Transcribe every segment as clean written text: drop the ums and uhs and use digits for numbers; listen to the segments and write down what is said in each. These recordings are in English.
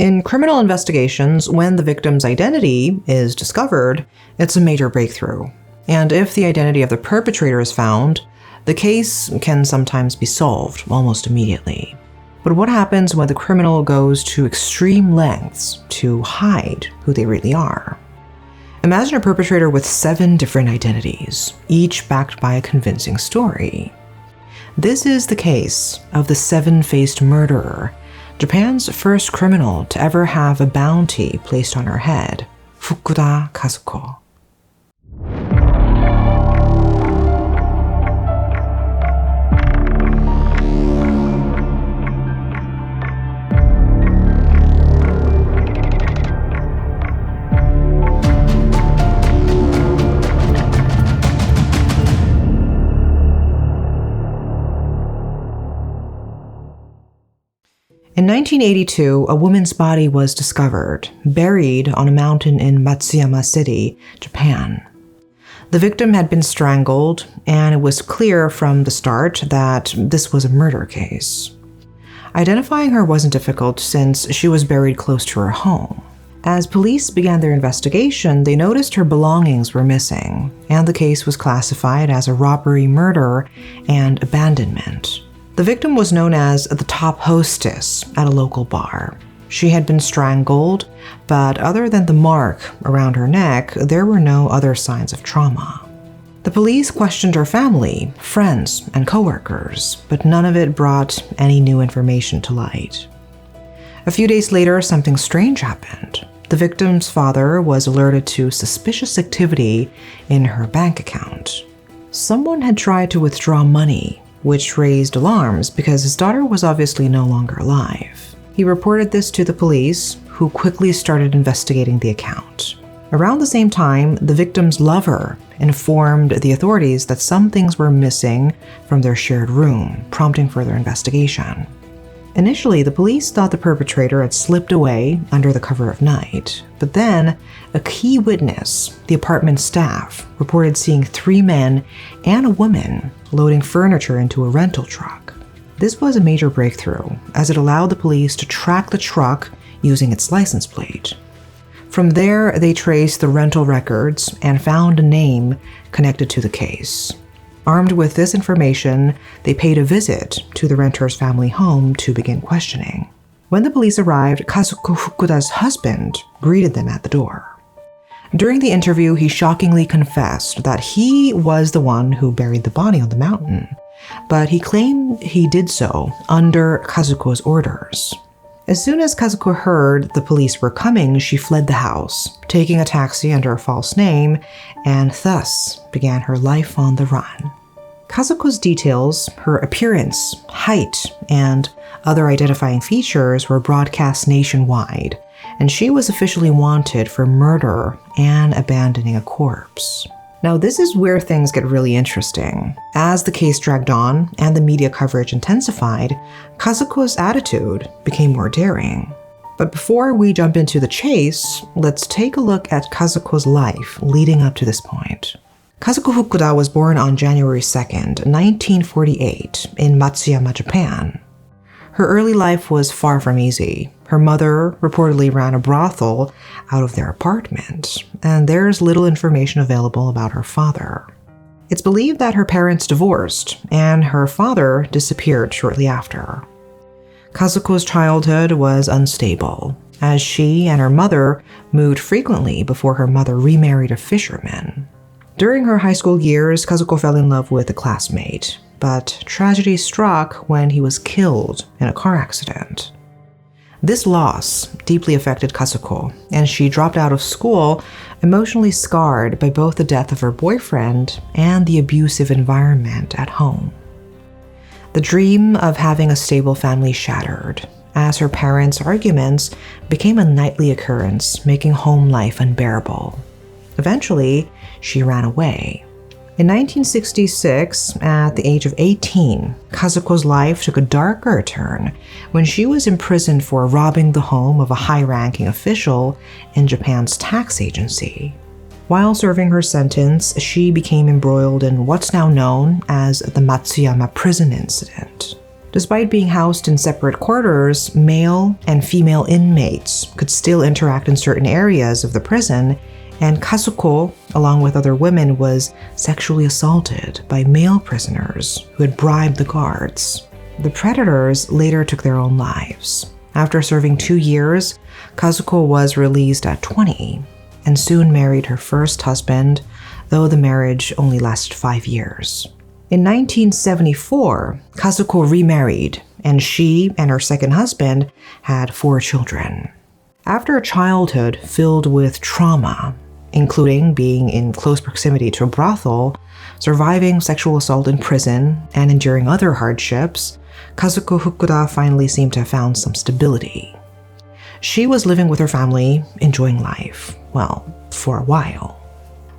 In criminal investigations, when the victim's identity is discovered, it's a major breakthrough. And if the identity of the perpetrator is found, the case can sometimes be solved almost immediately. But what happens when the criminal goes to extreme lengths to hide who they really are? Imagine a perpetrator with 7 different identities, each backed by a convincing story. This is the case of the 7-faced murderer, Japan's first criminal to ever have a bounty placed on her head, Fukuda Kazuko. In 1982, a woman's body was discovered, buried on a mountain in Matsuyama City, Japan. The victim had been strangled, and it was clear from the start that this was a murder case. Identifying her wasn't difficult since she was buried close to her home. As police began their investigation, they noticed her belongings were missing, and the case was classified as a robbery, murder, and abandonment. The victim was known as the top hostess at a local bar. She had been strangled, but other than the mark around her neck, there were no other signs of trauma. The police questioned her family, friends, and coworkers, but none of it brought any new information to light. A few days later, something strange happened. The victim's father was alerted to suspicious activity in her bank account. Someone had tried to withdraw money, which raised alarms because his daughter was obviously no longer alive. He reported this to the police, who quickly started investigating the account. Around the same time, the victim's lover informed the authorities that some things were missing from their shared room, prompting further investigation. Initially, the police thought the perpetrator had slipped away under the cover of night, but then a key witness, the apartment staff, reported seeing 3 men and a woman loading furniture into a rental truck. This was a major breakthrough, as it allowed the police to track the truck using its license plate. From there, they traced the rental records and found a name connected to the case. Armed with this information, they paid a visit to the renter's family home to begin questioning. When the police arrived, Kazuko Fukuda's husband greeted them at the door. During the interview, he shockingly confessed that he was the one who buried the body on the mountain, but he claimed he did so under Kazuko's orders. As soon as Kazuko heard the police were coming, she fled the house, taking a taxi under a false name, and thus began her life on the run. Kazuko's details, her appearance, height, and other identifying features were broadcast nationwide, and she was officially wanted for murder and abandoning a corpse. Now, this is where things get really interesting. As the case dragged on and the media coverage intensified, Kazuko's attitude became more daring. But before we jump into the chase, let's take a look at Kazuko's life leading up to this point. Kazuko Fukuda was born on January 2nd, 1948, in Matsuyama, Japan. Her early life was far from easy. Her mother reportedly ran a brothel out of their apartment, and there's little information available about her father. It's believed that her parents divorced, and her father disappeared shortly after. Kazuko's childhood was unstable, as she and her mother moved frequently before her mother remarried a fisherman. During her high school years, Kazuko fell in love with a classmate, but tragedy struck when he was killed in a car accident. This loss deeply affected Kazuko, and she dropped out of school, emotionally scarred by both the death of her boyfriend and the abusive environment at home. The dream of having a stable family shattered, as her parents' arguments became a nightly occurrence, making home life unbearable. Eventually, she ran away. In 1966, at the age of 18, Kazuko's life took a darker turn when she was imprisoned for robbing the home of a high-ranking official in Japan's tax agency. While serving her sentence, she became embroiled in what's now known as the Matsuyama prison incident. Despite being housed in separate quarters, male and female inmates could still interact in certain areas of the prison, and Kazuko, along with other women, was sexually assaulted by male prisoners who had bribed the guards. The predators later took their own lives. After serving 2 years, Kazuko was released at 20 and soon married her first husband, though the marriage only lasted 5 years. In 1974, Kazuko remarried, and she and her second husband had 4 children. After a childhood filled with trauma, including being in close proximity to a brothel, surviving sexual assault in prison, and enduring other hardships, Kazuko Fukuda finally seemed to have found some stability. She was living with her family, enjoying life, well, for a while.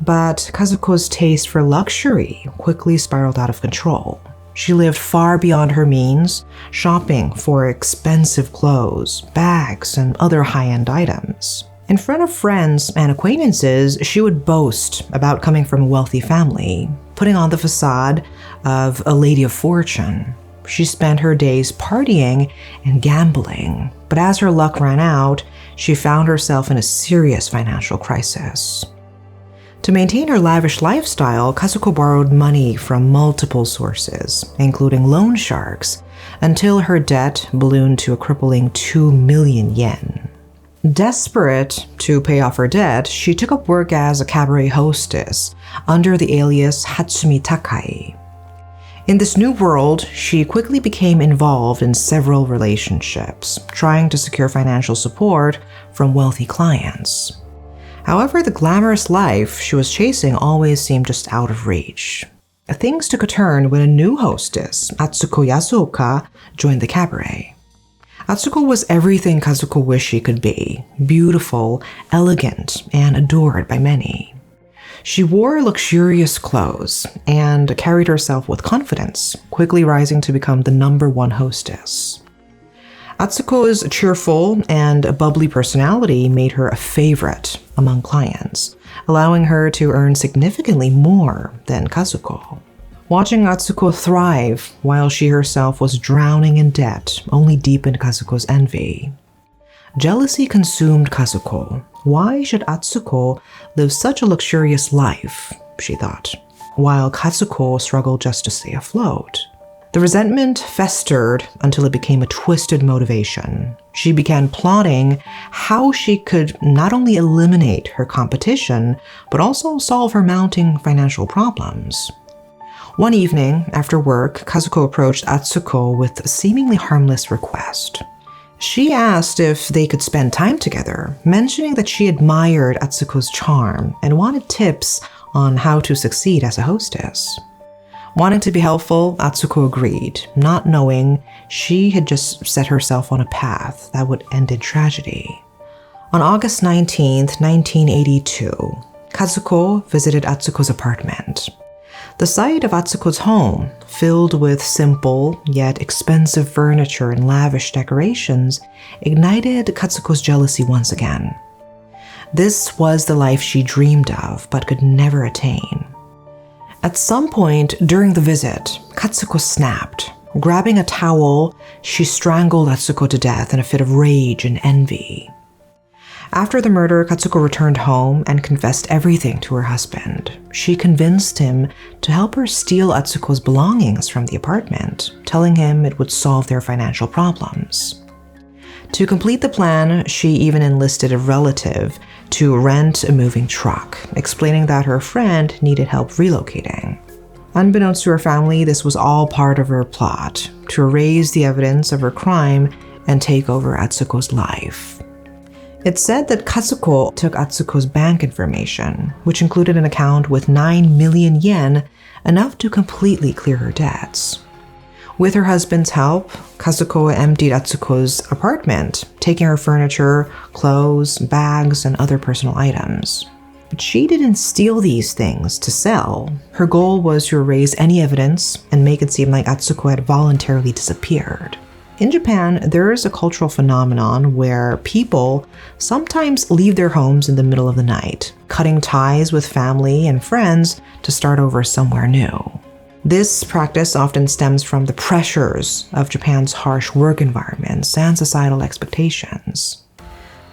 But Kazuko's taste for luxury quickly spiraled out of control. She lived far beyond her means, shopping for expensive clothes, bags, and other high-end items. In front of friends and acquaintances, she would boast about coming from a wealthy family, putting on the facade of a lady of fortune. She spent her days partying and gambling, but as her luck ran out, she found herself in a serious financial crisis. To maintain her lavish lifestyle, Kazuko borrowed money from multiple sources, including loan sharks, until her debt ballooned to a crippling 2 million yen. Desperate to pay off her debt, she took up work as a cabaret hostess under the alias Hatsumi Takai. In this new world, she quickly became involved in several relationships, trying to secure financial support from wealthy clients. However, the glamorous life she was chasing always seemed just out of reach. Things took a turn when a new hostess, Atsuko Yasuoka, joined the cabaret. Atsuko was everything Kazuko wished she could be: beautiful, elegant, and adored by many. She wore luxurious clothes and carried herself with confidence, quickly rising to become the #1 hostess. Atsuko's cheerful and bubbly personality made her a favorite among clients, allowing her to earn significantly more than Kazuko. Watching Atsuko thrive while she herself was drowning in debt only deepened Kazuko's envy. Jealousy consumed Kazuko. Why should Atsuko live such a luxurious life, she thought, while Kazuko struggled just to stay afloat? The resentment festered until it became a twisted motivation. She began plotting how she could not only eliminate her competition, but also solve her mounting financial problems. One evening, after work, Kazuko approached Atsuko with a seemingly harmless request. She asked if they could spend time together, mentioning that she admired Atsuko's charm and wanted tips on how to succeed as a hostess. Wanting to be helpful, Atsuko agreed, not knowing she had just set herself on a path that would end in tragedy. On August 19, 1982, Kazuko visited Atsuko's apartment. The sight of Atsuko's home, filled with simple yet expensive furniture and lavish decorations, ignited Kazuko's jealousy once again. This was the life she dreamed of but could never attain. At some point during the visit, Kazuko snapped. Grabbing a towel, she strangled Atsuko to death in a fit of rage and envy. After the murder, Kazuko returned home and confessed everything to her husband. She convinced him to help her steal Atsuko's belongings from the apartment, telling him it would solve their financial problems. To complete the plan, she even enlisted a relative to rent a moving truck, explaining that her friend needed help relocating. Unbeknownst to her family, this was all part of her plot to erase the evidence of her crime and take over Atsuko's life. It's said that Kazuko took Atsuko's bank information, which included an account with 9 million yen, enough to completely clear her debts. With her husband's help, Kazuko emptied Atsuko's apartment, taking her furniture, clothes, bags, and other personal items. But she didn't steal these things to sell. Her goal was to erase any evidence and make it seem like Atsuko had voluntarily disappeared. In Japan, there is a cultural phenomenon where people sometimes leave their homes in the middle of the night, cutting ties with family and friends to start over somewhere new. This practice often stems from the pressures of Japan's harsh work environments and societal expectations.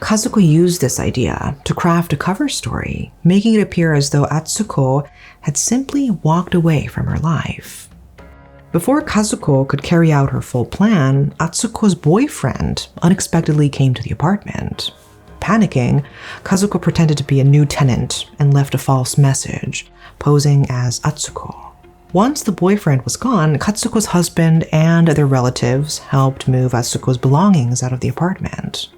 Kazuko used this idea to craft a cover story, making it appear as though Atsuko had simply walked away from her life. Before Kazuko could carry out her full plan, Atsuko's boyfriend unexpectedly came to the apartment. Panicking, Kazuko pretended to be a new tenant and left a false message, posing as Atsuko. Once the boyfriend was gone, Katsuko's husband and their relatives helped move Atsuko's belongings out of the apartment.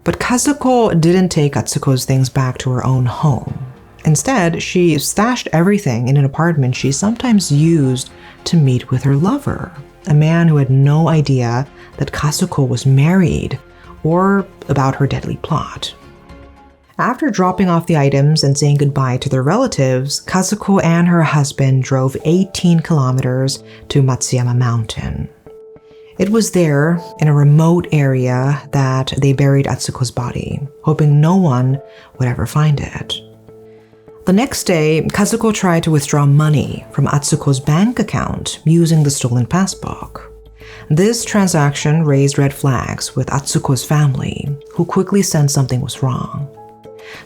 But Kazuko didn't take Atsuko's things back to her own home. Instead, she stashed everything in an apartment she sometimes used to meet with her lover, a man who had no idea that Kazuko was married or about her deadly plot. After dropping off the items and saying goodbye to their relatives, Kazuko and her husband drove 18 kilometers to Matsuyama Mountain. It was there, in a remote area, that they buried Atsuko's body, hoping no one would ever find it. The next day, Kazuko tried to withdraw money from Atsuko's bank account using the stolen passbook. This transaction raised red flags with Atsuko's family, who quickly sensed something was wrong.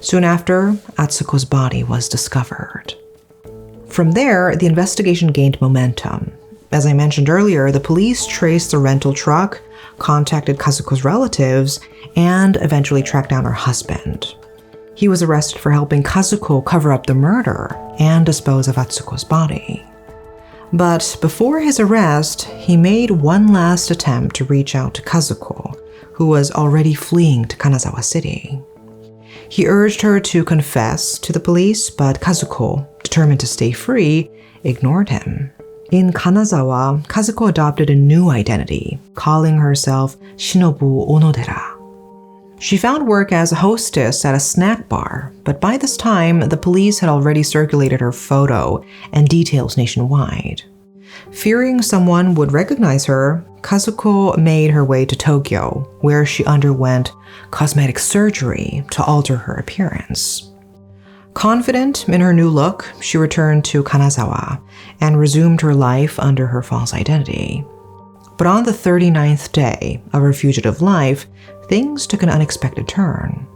Soon after, Atsuko's body was discovered. From there, the investigation gained momentum. As I mentioned earlier, the police traced the rental truck, contacted Kazuko's relatives, and eventually tracked down her husband. He was arrested for helping Kazuko cover up the murder and dispose of Atsuko's body. But before his arrest, he made one last attempt to reach out to Kazuko, who was already fleeing to Kanazawa City. He urged her to confess to the police, but Kazuko, determined to stay free, ignored him. In Kanazawa, Kazuko adopted a new identity, calling herself Shinobu Onodera. She found work as a hostess at a snack bar, but by this time, the police had already circulated her photo and details nationwide. Fearing someone would recognize her, Kazuko made her way to Tokyo, where she underwent cosmetic surgery to alter her appearance. Confident in her new look, she returned to Kanazawa and resumed her life under her false identity. But on the 39th day of her fugitive life, things took an unexpected turn.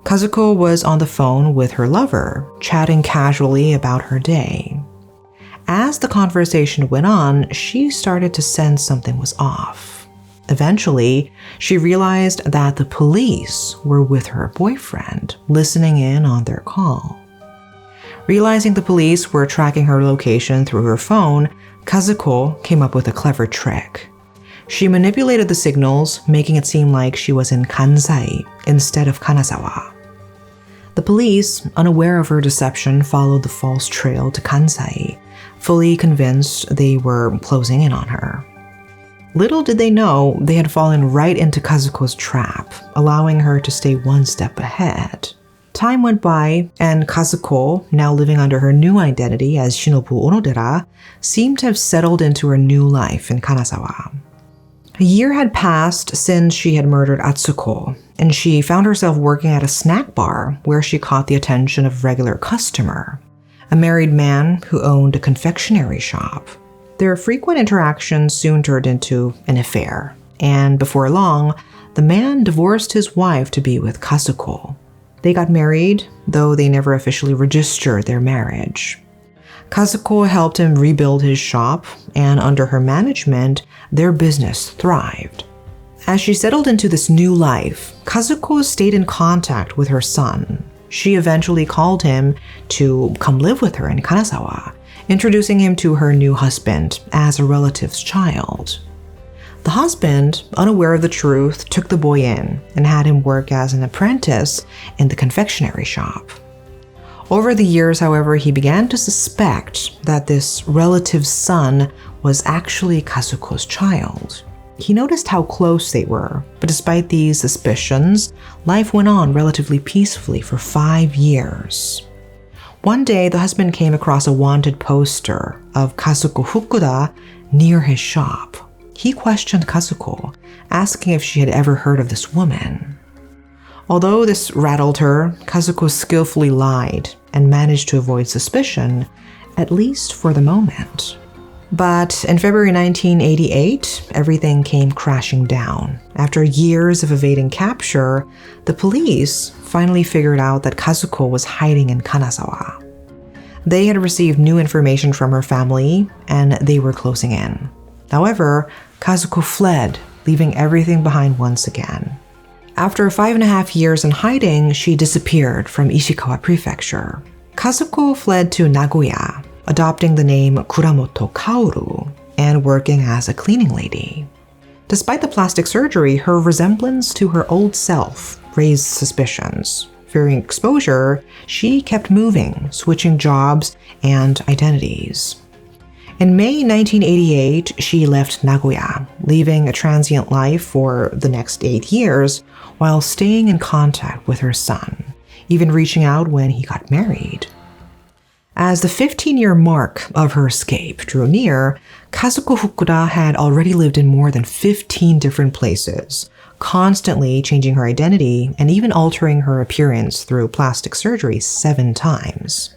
Kazuko was on the phone with her lover, chatting casually about her day. As the conversation went on, she started to sense something was off. Eventually, she realized that the police were with her boyfriend, listening in on their call. Realizing the police were tracking her location through her phone, Kazuko came up with a clever trick. She manipulated the signals, making it seem like she was in Kansai instead of Kanazawa. The police, unaware of her deception, followed the false trail to Kansai, fully convinced they were closing in on her. Little did they know they had fallen right into Kazuko's trap, allowing her to stay one step ahead. Time went by, and Kazuko, now living under her new identity as Shinobu Onodera, seemed to have settled into her new life in Kanazawa. A year had passed since she had murdered Atsuko, and she found herself working at a snack bar where she caught the attention of a regular customer, a married man who owned a confectionery shop. Their frequent interactions soon turned into an affair, and before long, the man divorced his wife to be with Kazuko. They got married, though they never officially registered their marriage. Kazuko helped him rebuild his shop, and under her management, their business thrived. As she settled into this new life, Kazuko stayed in contact with her son. She eventually called him to come live with her in Kanazawa, introducing him to her new husband as a relative's child. The husband, unaware of the truth, took the boy in and had him work as an apprentice in the confectionery shop. Over the years, however, he began to suspect that this relative's son was actually Kazuko's child. He noticed how close they were, but despite these suspicions, life went on relatively peacefully for 5 years. One day, the husband came across a wanted poster of Kazuko Fukuda near his shop. He questioned Kazuko, asking if she had ever heard of this woman. Although this rattled her, Kazuko skillfully lied and managed to avoid suspicion, at least for the moment. But in February 1988, everything came crashing down. After years of evading capture, the police finally figured out that Kazuko was hiding in Kanazawa. They had received new information from her family, and they were closing in. However, Kazuko fled, leaving everything behind once again. After 5.5 years in hiding, she disappeared from Ishikawa Prefecture. Kazuko fled to Nagoya, adopting the name Kuramoto Kaoru and working as a cleaning lady. Despite the plastic surgery, her resemblance to her old self raised suspicions. Fearing exposure, she kept moving, switching jobs and identities. In May 1988, she left Nagoya, leaving a transient life for the next 8 years while staying in contact with her son, even reaching out when he got married. As the 15-year mark of her escape drew near, Kazuko Fukuda had already lived in more than 15 different places, constantly changing her identity and even altering her appearance through plastic surgery 7 times.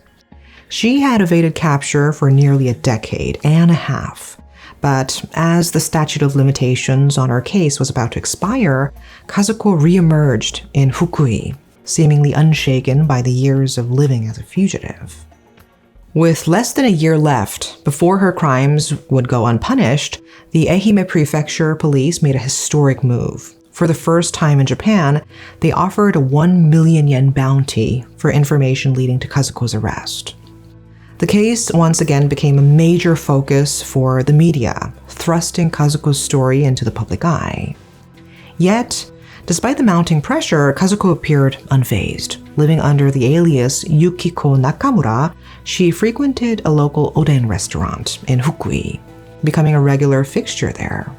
She had evaded capture for nearly a decade and a half, but as the statute of limitations on her case was about to expire, Kazuko re-emerged in Fukui, seemingly unshaken by the years of living as a fugitive. With less than a year left before her crimes would go unpunished, the Ehime Prefecture police made a historic move. For the first time in Japan, they offered a 1 million yen bounty for information leading to Kazuko's arrest. The case once again became a major focus for the media, thrusting Kazuko's story into the public eye. Yet, despite the mounting pressure, Kazuko appeared unfazed. Living under the alias Yukiko Nakamura, she frequented a local oden restaurant in Fukui, becoming a regular fixture there.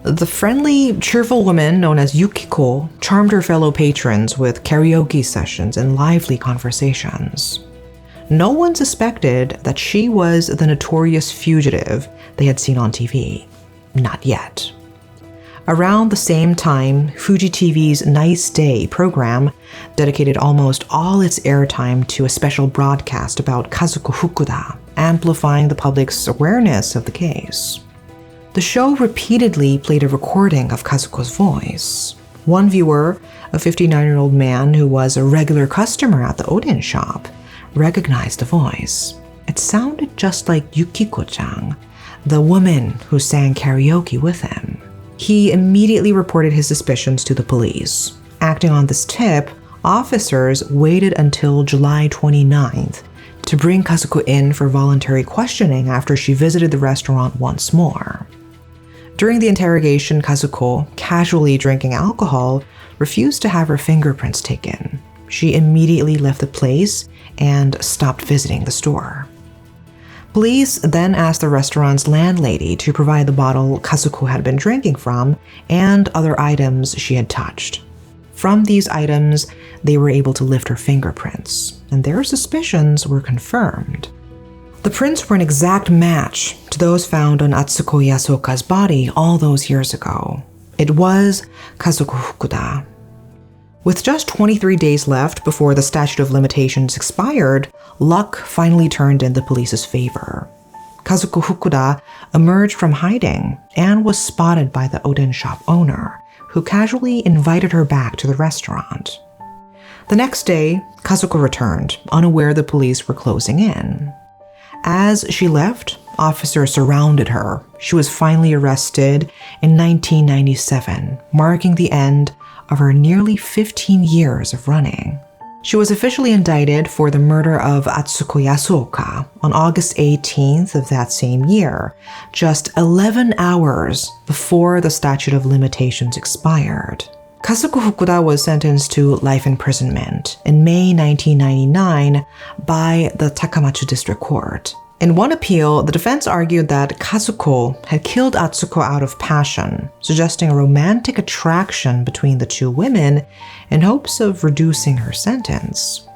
The friendly, cheerful woman known as Yukiko charmed her fellow patrons with karaoke sessions and lively conversations. No one suspected that she was the notorious fugitive they had seen on TV. Not yet. Around the same time, Fuji TV's Nice Day program dedicated almost all its airtime to a special broadcast about Kazuko Fukuda, amplifying the public's awareness of the case. The show repeatedly played a recording of Kazuko's voice. One viewer, a 59-year-old man who was a regular customer at the oden shop, recognized the voice. It sounded just like Yukiko-chan, the woman who sang karaoke with him. He immediately reported his suspicions to the police. Acting on this tip, officers waited until July 29th to bring Kazuko in for voluntary questioning after she visited the restaurant once more. During the interrogation, Kazuko, casually drinking alcohol, refused to have her fingerprints taken. She immediately left the place and stopped visiting the store. Police then asked the restaurant's landlady to provide the bottle Kazuko had been drinking from and other items she had touched. From these items, they were able to lift her fingerprints, and their suspicions were confirmed. The prints were an exact match to those found on Atsuko Yasoka's body all those years ago. It was Kazuko Fukuda. With just 23 days left before the statute of limitations expired, luck finally turned in the police's favor. Kazuko Fukuda emerged from hiding and was spotted by the oden shop owner, who casually invited her back to the restaurant. The next day, Kazuko returned, unaware the police were closing in. As she left, officers surrounded her. She was finally arrested in 1997, marking the end of her nearly 15 years of running. She was officially indicted for the murder of Atsuko Yasuoka on August 18th of that same year, just 11 hours before the statute of limitations expired. Kazuko Fukuda was sentenced to life imprisonment in May 1999 by the Takamatsu District Court. In one appeal, the defense argued that Kazuko had killed Atsuko out of passion, suggesting a romantic attraction between the two women in hopes of reducing her sentence.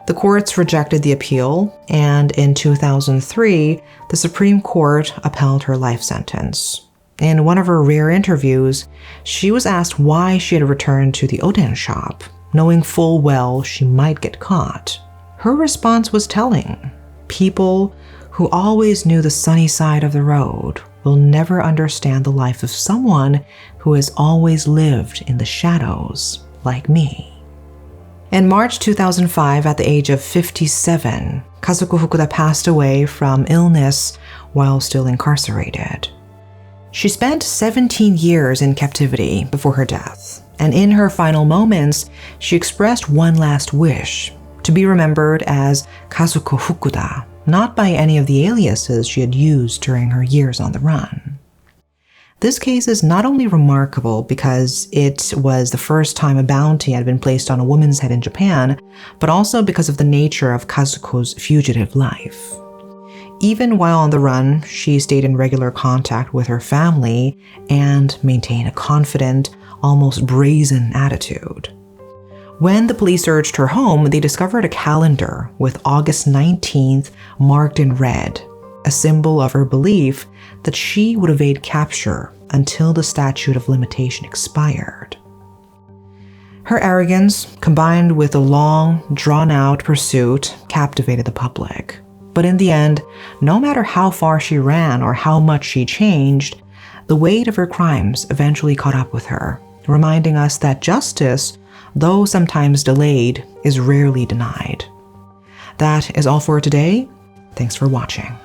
The courts rejected the appeal, and in 2003, the Supreme Court upheld her life sentence. In one of her rare interviews, she was asked why she had returned to the oden shop, knowing full well she might get caught. Her response was telling. People who always knew the sunny side of the road will never understand the life of someone who has always lived in the shadows like me. In March 2005, at the age of 57, Kazuko Fukuda passed away from illness while still incarcerated. She spent 17 years in captivity before her death, and in her final moments, she expressed one last wish: to be remembered as Kazuko Fukuda, not by any of the aliases she had used during her years on the run. This case is not only remarkable because it was the first time a bounty had been placed on a woman's head in Japan, but also because of the nature of Kazuko's fugitive life. Even while on the run, she stayed in regular contact with her family and maintained a confident, almost brazen attitude. When the police searched her home, they discovered a calendar with August 19th marked in red, a symbol of her belief that she would evade capture until the statute of limitation expired. Her arrogance, combined with a long, drawn-out pursuit, captivated the public. But in the end, no matter how far she ran or how much she changed, the weight of her crimes eventually caught up with her, reminding us that justice, though sometimes delayed, is rarely denied. That is all for today. Thanks for watching.